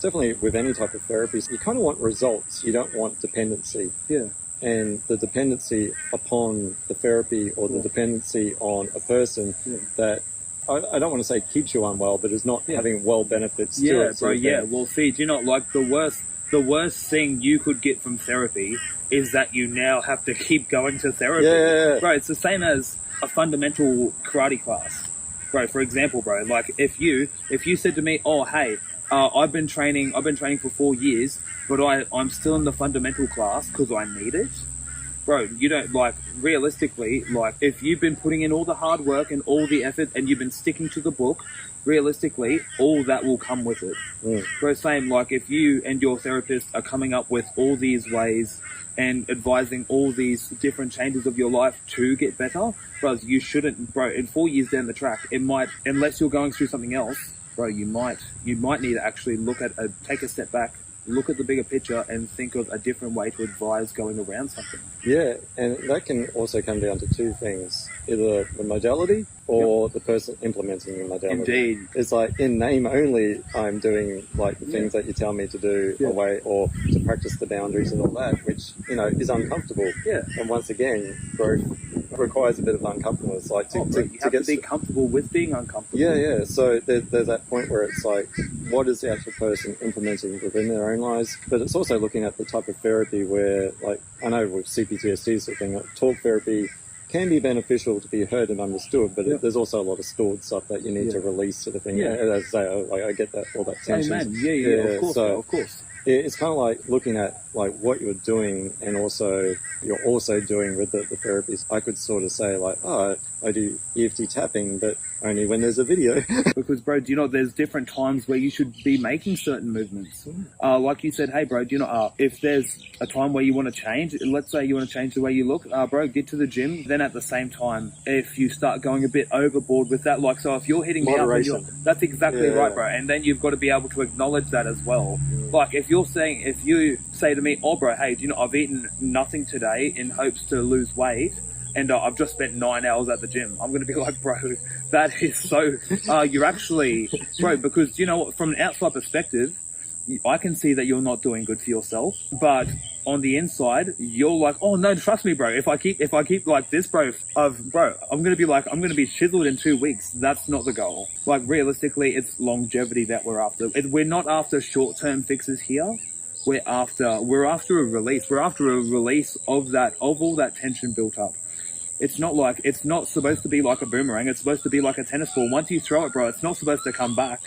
Definitely with any type of therapy, you kind of want results. You don't want dependency. Yeah. And the dependency upon the therapy or the dependency on a person that, I don't want to say keeps you unwell, but is not having well benefits to it. Yeah, bro, yeah. Well, see, do you not like the worst thing you could get from therapy is that you now have to keep going to therapy. Yeah. Bro, it's the same as a fundamental karate class. Bro, for example, bro, like if you said to me, oh, hey, I've been training for 4 years, but I'm still in the fundamental class because I need it. Bro, you don't, like, realistically, like, if you've been putting in all the hard work and all the effort and you've been sticking to the book, realistically, all that will come with it. Bro, same, like, if you and your therapist are coming up with all these ways and advising all these different changes of your life to get better, bro, you shouldn't, bro, in 4 years down the track, it might, unless you're going through something else, bro, you might need to actually take a step back, look at the bigger picture and think of a different way to advise going around something. Yeah, and that can also come down to two things, either the modality or the person implementing the modality. Indeed. It's like in name only, I'm doing like the things that you tell me to do away or to practice the boundaries and all that, which, you know, is uncomfortable. Yeah. And once again, growth requires a bit of uncomfortableness. Like you have to be comfortable with being uncomfortable. Yeah. So there's that point where it's like, what is the actual person implementing within their own lives? But it's also looking at the type of therapy where, like, I know with CPTSD sort of thing, like, talk therapy can be beneficial to be heard and understood, but there's also a lot of stored stuff that you need to release sort of thing. Yeah. As I say, like, I get that, all that tension. Amen. Yeah, of course. It's kind of like looking at like what you're doing and also you're also doing with the therapies. I could sort of say like, oh, I do EFT tapping, but only when there's a video. Because, bro, do you know there's different times where you should be making certain movements. Like you said, hey, bro, do you know if there's a time where you want to change, let's say you want to change the way you look, bro, get to the gym. Then at the same time, if you start going a bit overboard with that, like, so if you're hitting moderation, that's exactly right, bro. And then you've got to be able to acknowledge that as well. Like if you say to me, oh, bro, hey, do you know I've eaten nothing today in hopes to lose weight, and I've just spent 9 hours at the gym. I'm going to be like, bro, that is so, you're actually, bro, because, you know what, from an outside perspective, I can see that you're not doing good for yourself, but on the inside, you're like, oh no, trust me, bro. If I keep like this, bro, I'm going to be chiseled in 2 weeks. That's not the goal. Like realistically, it's longevity that we're after. We're not after short-term fixes here. We're after a release. We're after a release of all that tension built up. It's not supposed to be like a boomerang. It's supposed to be like a tennis ball. Once you throw it, bro, it's not supposed to come back.